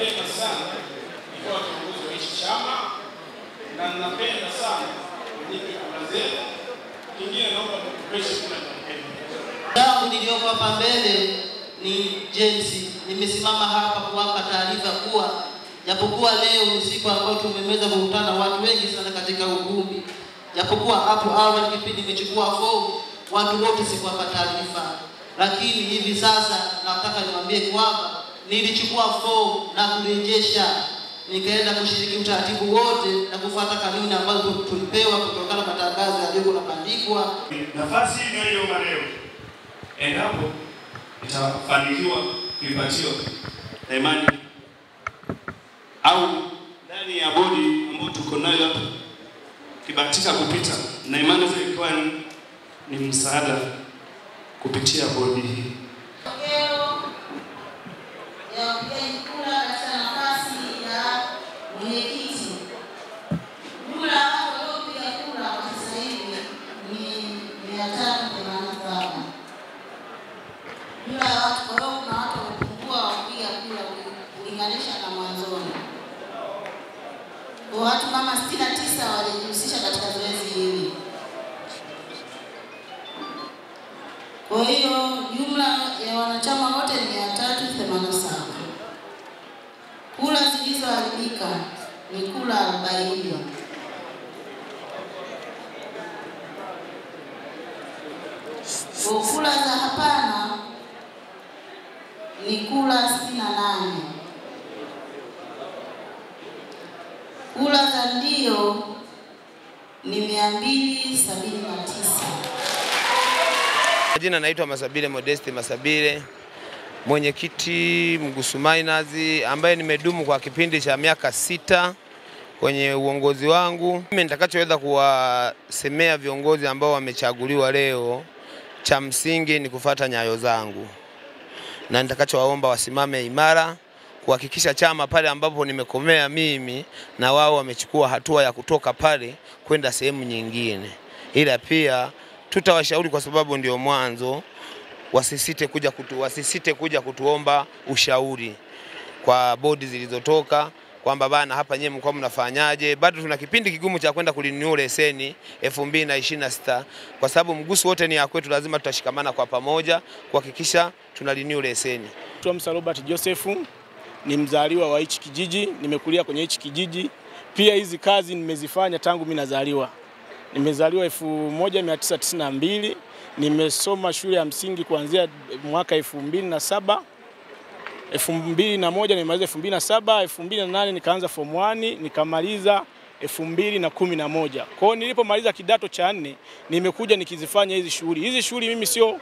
napenda sana kwa kiongozi wa hichi chama na napenda sana nipe kura zetu. Kingine naomba mkupeshe kura yangu nilioko hapa mbele ni James. Nimesimama hapa kuwapa taarifa kuwa japokuwa leo ni siku ambayo tumeweza kukutana watu wengi sana katika ukumbi, japokuwa hapo awali kipindi nimechukua fomu watu wote sikuwapa taarifa, lakini hivi sasa nataka niwaambie kwamba nilichukua fomu na kurejesha, nikaenda kushiriki utaratibu wote na kufuata kanuni ambazo tulipewa kutokana na matangazo yaliyokuwa yanabandikwa. Nafasi ndio leo endapo itafanikiwa kuipatiwa na imani au ndani ya bodi ambayo tuko nayo hapa kibahatika kupita na imani zilikuwa ni msaada kupitia bodi hii. Watu kama 69 walijihusisha katika zoezi hili. Kwa hiyo jumla ya wanachama wote ni 387. Kura zilizoharibika ni kura 40. Kwa kura za hapana ni kura 68. Kura za ndio ni 279. Jina naitwa Masabile Modesti Masabile, mwenyekiti Mgusu Miners ambaye nimedumu kwa kipindi cha miaka 6 kwenye uongozi wangu. Mimi nitakachoweza kuwasemea viongozi ambao wamechaguliwa leo, cha msingi ni kufuata nyayo zangu. Na nitakachowaomba wasimame imara kuhakikisha chama pale ambapo nimekomea mimi na wao wamechukua hatua ya kutoka pale kwenda sehemu nyingine. Ila pia tutawashauri kwa sababu ndio mwanzo, wasisite kuja kutuomba ushauri kwa bodi zilizotoka kwamba bana hapa nyewe mko mnafanyaje. Bado tuna kipindi kigumu cha kwenda kulinew leseni 2026 kwa sababu mgusu wote ni ya kwetu, lazima tutashikamana kwa pamoja kuhakikisha tunalinew leseni. Msa Robert Joseph ni mzaliwa wa hichi kijiji, nimekulia kwenye hichi kijiji. Pia hizi kazi nimezifanya tangu mimi nazaliwa. Nimezaliwa 1992, nimesoma shule ya msingi kuanzia mwaka 2007. 2001 nimemaliza 2007, 2008 nikaanza form 1, nikamaliza 2011. Kwa hiyo nilipomaliza kidato cha 4 nimekuja nikizifanya hizi shughuli. Hizi shughuli mimi sio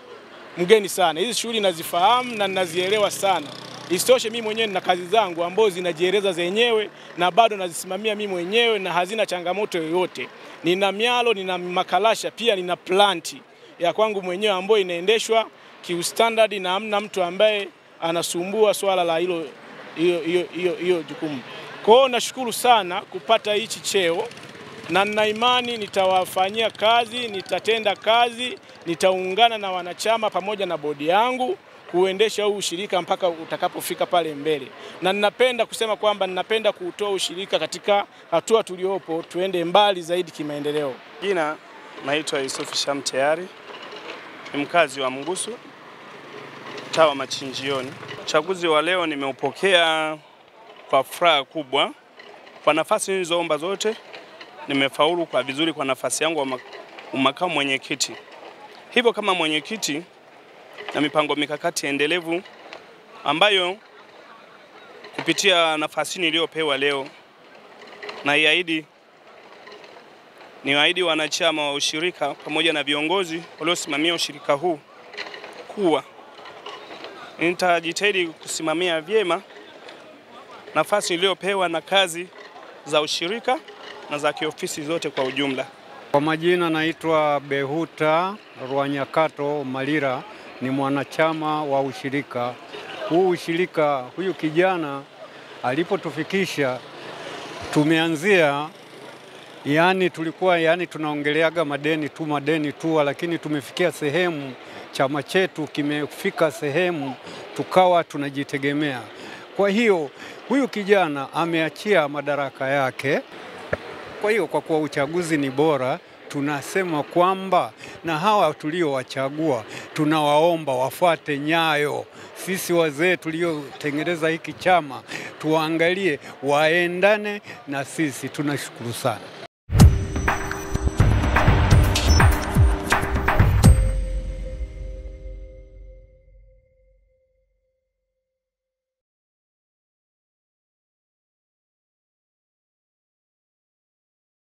mgeni sana. Hizi shughuli nazifahamu na ninazielewa sana. Isitoshe mimi mwenyewe nina kazi zangu ambazo zinajieleza zenyewe na bado nazisimamia mimi mwenyewe na hazina changamoto yoyote. Nina mialo, nina makalasha, pia nina planti ya kwangu mwenyewe ambayo inaendeshwa kiustandard na hamna mtu ambaye anasumbua swala la hiyo jukumu. Kwa hiyo nashukuru sana kupata hichi cheo na nina imani nitawafanyia kazi, nitatenda kazi, nitaungana na wanachama pamoja na bodi yangu kuendesha huu ushirika mpaka utakapofika pale mbele. Na ninapenda kusema kwamba ninapenda kuutoa ushirika katika hatua tuliopo tuende mbali zaidi kimaendeleo. Jina naitwa Yusuf Shamteyari, ni mkazi wa Mgusu, Tawa Machinjioni. Uchaguzi wa leo nimeupokea kwa furaha kubwa. Kwa nafasi nilizoomba zote nimefaulu kwa vizuri kwa nafasi yangu wa makamu mwenyekiti. Hivyo kama mwenyekiti na mipango mikakati endelevu ambayo kupitia nafasi niliyopewa leo na niwaahidi wanachama wa ushirika pamoja na viongozi waliosimamia ushirika huu kuwa nitajitahidi kusimamia vyema nafasi niliyopewa na kazi za ushirika na za kiofisi zote kwa ujumla. Kwa majina naitwa Behuta Rwanyakato Malira, ni mwanachama wa ushirika. Huu ushirika, huyu kijana alipotufikisha tumeanzia, tulikuwa tunaongeleaga madeni tu, lakini tumefikia sehemu chama chetu kimefika sehemu tukawa tunajitegemea. Kwa hiyo huyu kijana ameachia madaraka yake. Kwa hiyo kwa kuwa uchaguzi ni bora, tunasema kwamba na hawa tuliowachagua tunawaomba wafuate nyayo. Sisi wazee tuliotengeneza hiki chama tuangalie waendane na sisi. Tunashukuru sana.